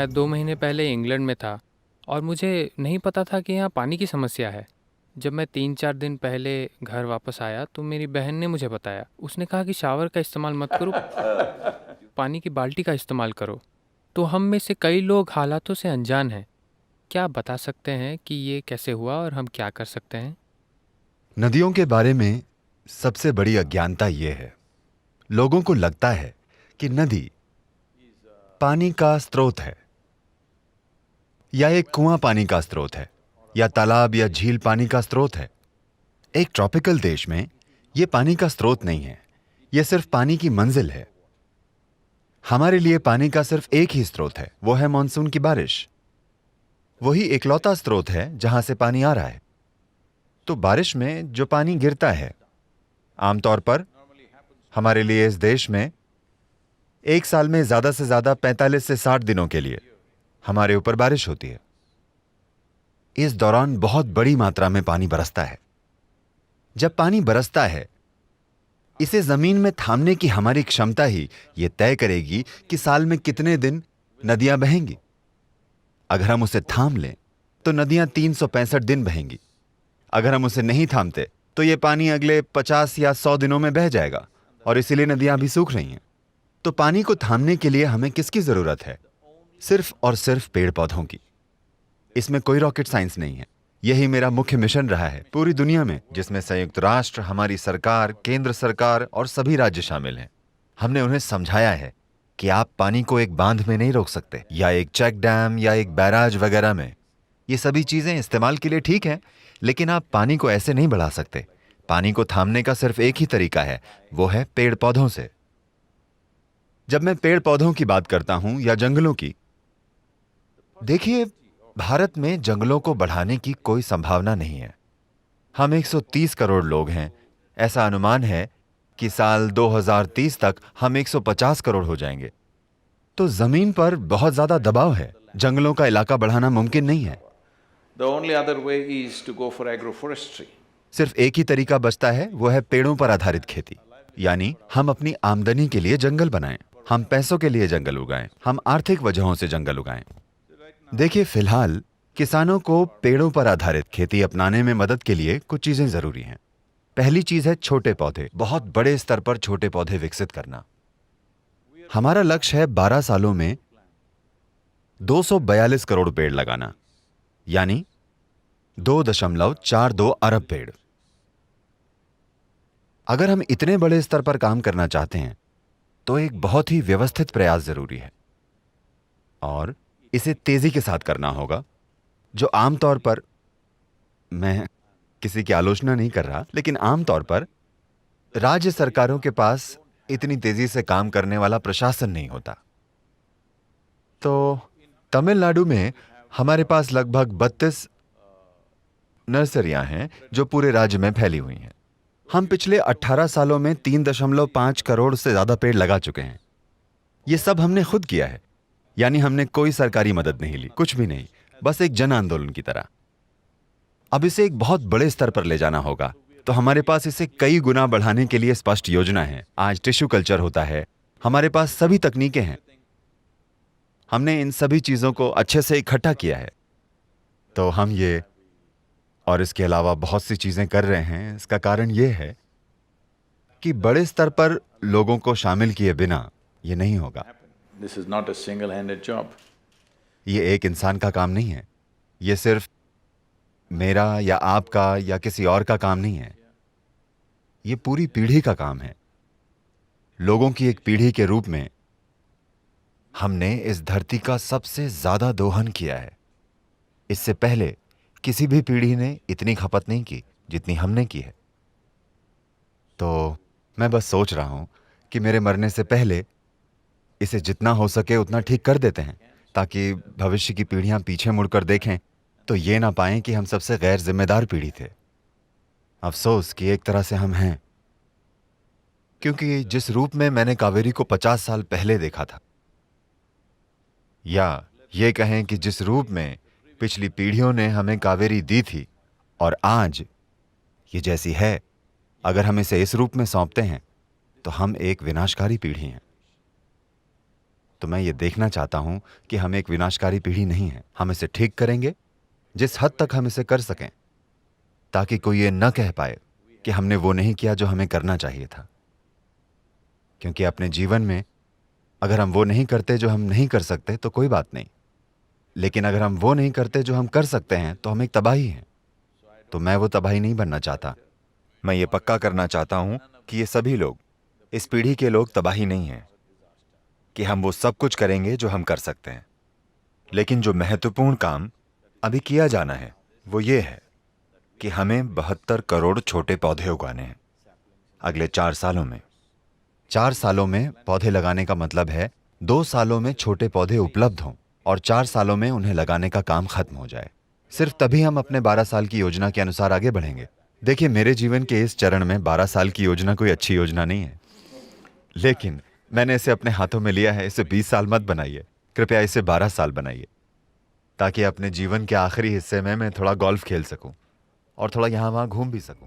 मैं 2 महीने पहले इंग्लैंड में था और मुझे नहीं पता था कि यहाँ पानी की समस्या है। जब मैं 3-4 दिन पहले घर वापस आया तो मेरी बहन ने मुझे बताया। उसने कहा कि शावर का इस्तेमाल मत करो, पानी की बाल्टी का इस्तेमाल करो। तो हम में से कई लोग हालातों से अनजान हैं। क्या आप बता सकते हैं कि ये कैसे हुआ और हम क्या कर सकते हैं? नदियों के बारे में सबसे बड़ी अज्ञानता यह है, लोगों को लगता है कि नदी पानी का स्रोत है, या एक कुआं पानी का स्रोत है, या तालाब या झील पानी का स्रोत है। एक ट्रॉपिकल देश में यह पानी का स्रोत नहीं है, यह सिर्फ पानी की मंजिल है। हमारे लिए पानी का सिर्फ एक ही स्रोत है, वो है मॉनसून की बारिश। वही एकलौता स्रोत है जहां से पानी आ रहा है। तो बारिश में जो पानी गिरता है, आमतौर पर हमारे लिए इस देश में एक साल में ज्यादा से ज्यादा 45 से 60 दिनों के लिए हमारे ऊपर बारिश होती है। इस दौरान बहुत बड़ी मात्रा में पानी बरसता है। जब पानी बरसता है, इसे जमीन में थामने की हमारी क्षमता ही यह तय करेगी कि साल में कितने दिन नदियां बहेंगी। अगर हम उसे थाम लें तो नदियां 365 दिन बहेंगी। अगर हम उसे नहीं थामते तो यह पानी अगले 50 या 100 दिनों में बह जाएगा, और इसीलिए नदियां अभी सूख रही हैं। तो पानी को थामने के लिए हमें किसकी जरूरत है? सिर्फ और सिर्फ पेड़ पौधों की। इसमें कोई रॉकेट साइंस नहीं है। यही मेरा मुख्य मिशन रहा है पूरी दुनिया में, जिसमें संयुक्त राष्ट्र, हमारी सरकार, केंद्र सरकार और सभी राज्य शामिल हैं। हमने उन्हें समझाया है कि आप पानी को एक बांध में नहीं रोक सकते, या एक चेक डैम या एक बैराज वगैरह में। ये सभी चीजें इस्तेमाल के लिए ठीक हैं, लेकिन आप पानी को ऐसे नहीं बढ़ा सकते। पानी को थामने का सिर्फ एक ही तरीका है, वो है पेड़ पौधों से। जब मैं पेड़ पौधों की बात करता हूं या जंगलों की, देखिए, भारत में जंगलों को बढ़ाने की कोई संभावना नहीं है। हम 130 करोड़ लोग हैं। ऐसा अनुमान है कि साल 2030 तक हम 150 करोड़ हो जाएंगे। तो जमीन पर बहुत ज्यादा दबाव है, जंगलों का इलाका बढ़ाना मुमकिन नहीं है। The only other way is to go for agroforestry. सिर्फ एक ही तरीका बचता है, वो है पेड़ों पर आधारित खेती। यानी हम अपनी आमदनी के लिए जंगल बनाएं, हम पैसों के लिए जंगल उगाएं, हम आर्थिक वजहों से जंगल उगाएं। देखिए, फिलहाल किसानों को पेड़ों पर आधारित खेती अपनाने में मदद के लिए कुछ चीजें जरूरी हैं। पहली चीज है छोटे पौधे, बहुत बड़े स्तर पर छोटे पौधे विकसित करना। हमारा लक्ष्य है 12 सालों में 242 करोड़ पेड़ लगाना, यानी 2.42 अरब पेड़। अगर हम इतने बड़े स्तर पर काम करना चाहते हैं तो एक बहुत ही व्यवस्थित प्रयास जरूरी है, और इसे तेजी के साथ करना होगा। जो आमतौर पर, मैं किसी की आलोचना नहीं कर रहा, लेकिन आमतौर पर राज्य सरकारों के पास इतनी तेजी से काम करने वाला प्रशासन नहीं होता। तो तमिलनाडु में हमारे पास लगभग 32 नर्सरियां हैं जो पूरे राज्य में फैली हुई हैं। हम पिछले 18 सालों में 3.5 करोड़ से ज्यादा पेड़ लगा चुके हैं। यह सब हमने खुद किया है, यानी हमने कोई सरकारी मदद नहीं ली, कुछ भी नहीं, बस एक जन आंदोलन की तरह। अब इसे एक बहुत बड़े स्तर पर ले जाना होगा, तो हमारे पास इसे कई गुना बढ़ाने के लिए स्पष्ट योजना है। आज टिश्यू कल्चर होता है, हमारे पास सभी तकनीकें हैं। हमने इन सभी चीजों को अच्छे से इकट्ठा किया है। तो हम ये और इसके अलावा बहुत सी चीजें कर रहे हैं। इसका कारण यह है कि बड़े स्तर पर लोगों को शामिल किए बिना यह नहीं होगा। This is not a single-handed job. ये एक इंसान का काम नहीं है, ये सिर्फ मेरा या आपका या किसी और का काम नहीं है। ये पूरी पीढ़ी का काम है। लोगों की एक पीढ़ी के रूप में हमने इस धरती का सबसे ज्यादा दोहन किया है। इससे पहले किसी भी पीढ़ी ने इतनी खपत नहीं की जितनी हमने की है। तो मैं बस सोच रहा हूं कि मेरे मरने से पहले इसे जितना हो सके उतना ठीक कर देते हैं, ताकि भविष्य की पीढ़ियां पीछे मुड़कर देखें तो ये ना पाएं कि हम सबसे गैर जिम्मेदार पीढ़ी थे। अफसोस कि एक तरह से हम हैं, क्योंकि जिस रूप में मैंने कावेरी को 50 साल पहले देखा था, या ये कहें कि जिस रूप में पिछली पीढ़ियों ने हमें कावेरी दी थी, और आज ये जैसी है, अगर हम इसे इस रूप में सौंपते हैं तो हम एक विनाशकारी पीढ़ी हैं। तो मैं ये देखना चाहता हूं कि हम एक विनाशकारी पीढ़ी नहीं है। हम इसे ठीक करेंगे जिस हद तक हम इसे कर सकें, ताकि कोई ये न कह पाए कि हमने वो नहीं किया जो हमें करना चाहिए था। क्योंकि अपने जीवन में अगर हम वो नहीं करते जो हम नहीं कर सकते तो कोई बात नहीं, लेकिन अगर हम वो नहीं करते जो हम कर सकते हैं तो हम एक तबाही हैं। तो मैं वो तबाही नहीं बनना चाहता। मैं ये पक्का करना चाहता हूं कि ये सभी लोग, इस पीढ़ी के लोग तबाही नहीं हैं, कि हम वो सब कुछ करेंगे जो हम कर सकते हैं। लेकिन जो महत्वपूर्ण काम अभी किया जाना है वो ये है कि हमें 72 करोड़ छोटे पौधे उगाने हैं अगले 4 सालों में। 4 सालों में पौधे लगाने का मतलब है 2 सालों में छोटे पौधे उपलब्ध हों और 4 सालों में उन्हें लगाने का काम खत्म हो जाए। सिर्फ तभी हम अपने 12 साल की योजना के अनुसार आगे बढ़ेंगे। देखिए, मेरे जीवन के इस चरण में 12 साल की योजना कोई अच्छी योजना नहीं है, लेकिन मैंने इसे अपने हाथों में लिया है। इसे 20 साल मत बनाइए, कृपया इसे 12 साल बनाइए, ताकि अपने जीवन के आखिरी हिस्से में मैं थोड़ा गोल्फ खेल सकूं और थोड़ा यहां वहां घूम भी सकूं।